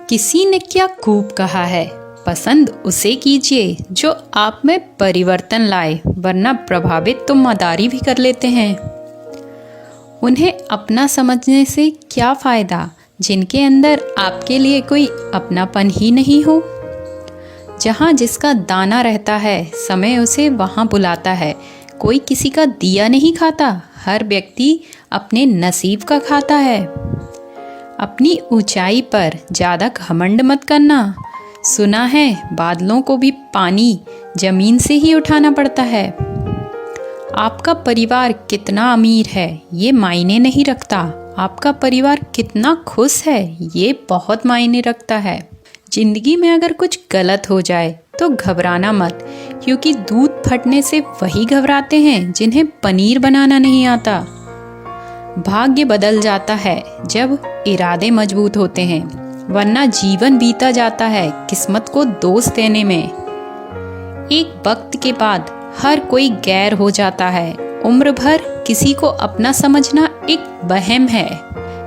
किसी ने क्या खूब कहा है, पसंद उसे कीजिए जो आप में परिवर्तन लाए, वरना प्रभावित तो मदारी भी कर लेते हैं। उन्हें अपना समझने से क्या फ़ायदा जिनके अंदर आपके लिए कोई अपनापन ही नहीं हो। जहाँ जिसका दाना रहता है, समय उसे वहाँ बुलाता है। कोई किसी का दिया नहीं खाता, हर व्यक्ति अपने नसीब का खाता है। अपनी ऊंचाई पर ज़्यादा घमंड मत करना। सुना है बादलों को भी पानी जमीन से ही उठाना पड़ता है। आपका परिवार कितना अमीर है ये मायने नहीं रखता, आपका परिवार कितना खुश है ये बहुत मायने रखता है। जिंदगी में अगर कुछ गलत हो जाए तो घबराना मत, क्योंकि दूध फटने से वही घबराते हैं जिन्हें पनीर बनाना नहीं आता। भाग्य बदल जाता है जब इरादे मजबूत होते हैं, वरना जीवन बीता जाता है किस्मत को दोष देने में। एक वक्त के बाद हर कोई गैर हो जाता है। उम्र भर किसी को अपना समझना एक वहम है।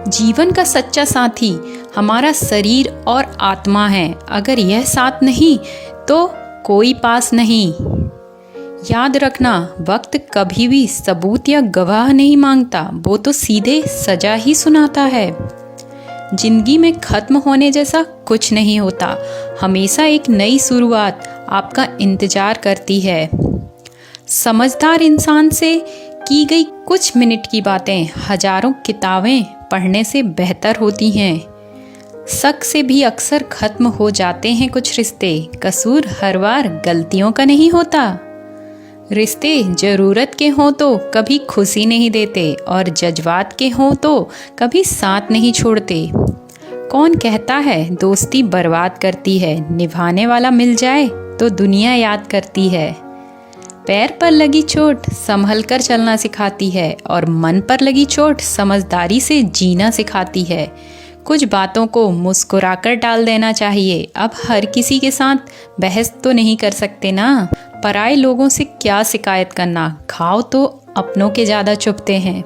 जीवन का सच्चा साथी हमारा शरीर और आत्मा है। अगर यह साथ नहीं तो कोई पास नहीं। याद रखना, वक्त कभी भी सबूत या गवाह नहीं मांगता, वो तो सीधे सजा ही सुनाता है। जिंदगी में खत्म होने जैसा कुछ नहीं होता, हमेशा एक नई शुरुआत आपका इंतजार करती है। समझदार इंसान से की गई कुछ मिनट की बातें हजारों किताबें पढ़ने से बेहतर होती हैं। शक से भी अक्सर खत्म हो जाते हैं कुछ रिश्ते। कसूर हर बार गलतियों का नहीं होता। रिश्ते जरूरत के हों तो कभी खुशी नहीं देते, और जज्बात के हों तो कभी साथ नहीं छोड़ते। कौन कहता है दोस्ती बर्बाद करती है, निभाने वाला मिल जाए तो दुनिया याद करती है। पैर पर लगी चोट संभल कर चलना सिखाती है, और मन पर लगी चोट समझदारी से जीना सिखाती है। कुछ बातों को मुस्कुराकर टाल देना चाहिए। अब हर किसी के साथ बहस तो नहीं कर सकते ना। पराए लोगों से क्या शिकायत करना, घाव तो अपनों के ज़्यादा चुभते हैं।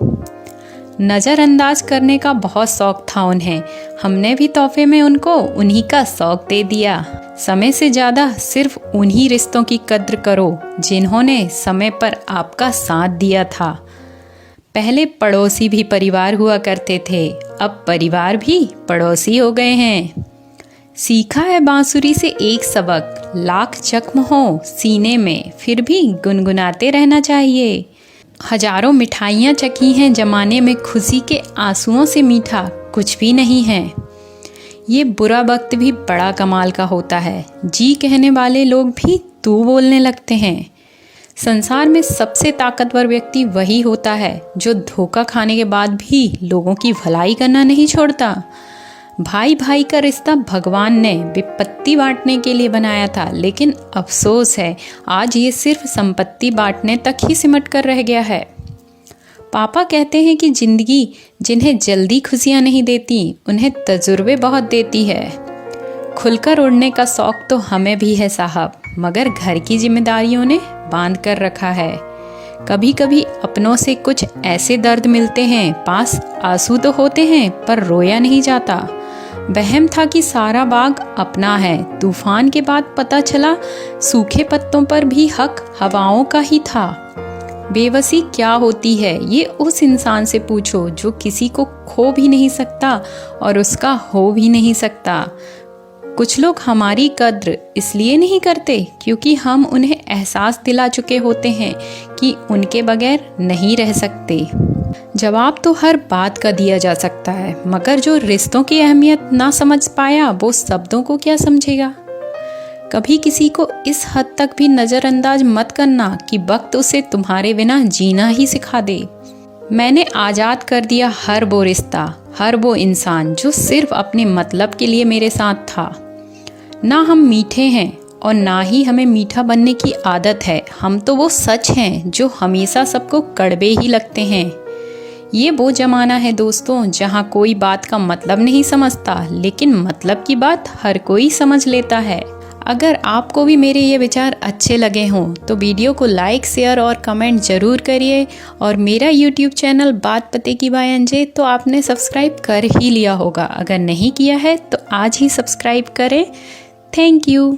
नज़रअंदाज करने का बहुत शौक था उन्हें, हमने भी तोहफे में उनको उन्हीं का शौक दे दिया। समय से ज़्यादा सिर्फ उन्हीं रिश्तों की कद्र करो जिन्होंने समय पर आपका साथ दिया था। पहले पड़ोसी भी परिवार हुआ करते थे, अब परिवार भी पड़ोसी हो गए हैं। सीखा है बांसुरी से एक सबक, लाख जख्म हो सीने में फिर भी गुनगुनाते रहना चाहिए। हजारों मिठाइयाँ चखी हैं जमाने में, खुशी के आंसुओं से मीठा कुछ भी नहीं है। ये बुरा वक्त भी बड़ा कमाल का होता है, जी कहने वाले लोग भी तू बोलने लगते हैं। संसार में सबसे ताकतवर व्यक्ति वही होता है जो धोखा खाने के बाद भी लोगों की भलाई करना नहीं छोड़ता। भाई भाई का रिश्ता भगवान ने विपत्ति बांटने के लिए बनाया था, लेकिन अफसोस है आज ये सिर्फ संपत्ति बांटने तक ही सिमट कर रह गया है। पापा कहते हैं कि जिंदगी जिन्हें जल्दी खुशियाँ नहीं देती, उन्हें तजुर्बे बहुत देती है। खुलकर उड़ने का शौक तो हमें भी है साहब, मगर घर की जिम्मेदारियों ने बांध कर रखा है। कभी कभी अपनों से कुछ ऐसे दर्द मिलते हैं, पास आंसू तो होते हैं पर रोया नहीं जाता। वहम था कि सारा बाग अपना है, तूफान के बाद पता चला सूखे पत्तों पर भी हक हवाओं का ही था। बेबसी क्या होती है ये उस इंसान से पूछो जो किसी को खो भी नहीं सकता और उसका हो भी नहीं सकता। कुछ लोग हमारी कद्र इसलिए नहीं करते क्योंकि हम उन्हें एहसास दिला चुके होते हैं कि उनके बगैर नहीं रह सकते। जवाब तो हर बात का दिया जा सकता है, मगर जो रिश्तों की अहमियत ना समझ पाया वो शब्दों को क्या समझेगा। कभी किसी को इस हद तक भी नज़रअंदाज मत करना कि वक्त उसे तुम्हारे बिना जीना ही सिखा दे। मैंने आज़ाद कर दिया हर वो रिश्ता, हर वो इंसान जो सिर्फ अपने मतलब के लिए मेरे साथ था। ना हम मीठे हैं और ना ही हमें मीठा बनने की आदत है। हम तो वो सच हैं जो हमेशा सबको कड़वे ही लगते हैं। ये वो ज़माना है दोस्तों जहाँ कोई बात का मतलब नहीं समझता, लेकिन मतलब की बात हर कोई समझ लेता है। अगर आपको भी मेरे ये विचार अच्छे लगे हों तो वीडियो को लाइक, शेयर और कमेंट ज़रूर करिए। और मेरा यूट्यूब चैनल बात पते की बाय अंजे तो आपने सब्सक्राइब कर ही लिया होगा। अगर नहीं किया है तो आज ही सब्सक्राइब करें। Thank you.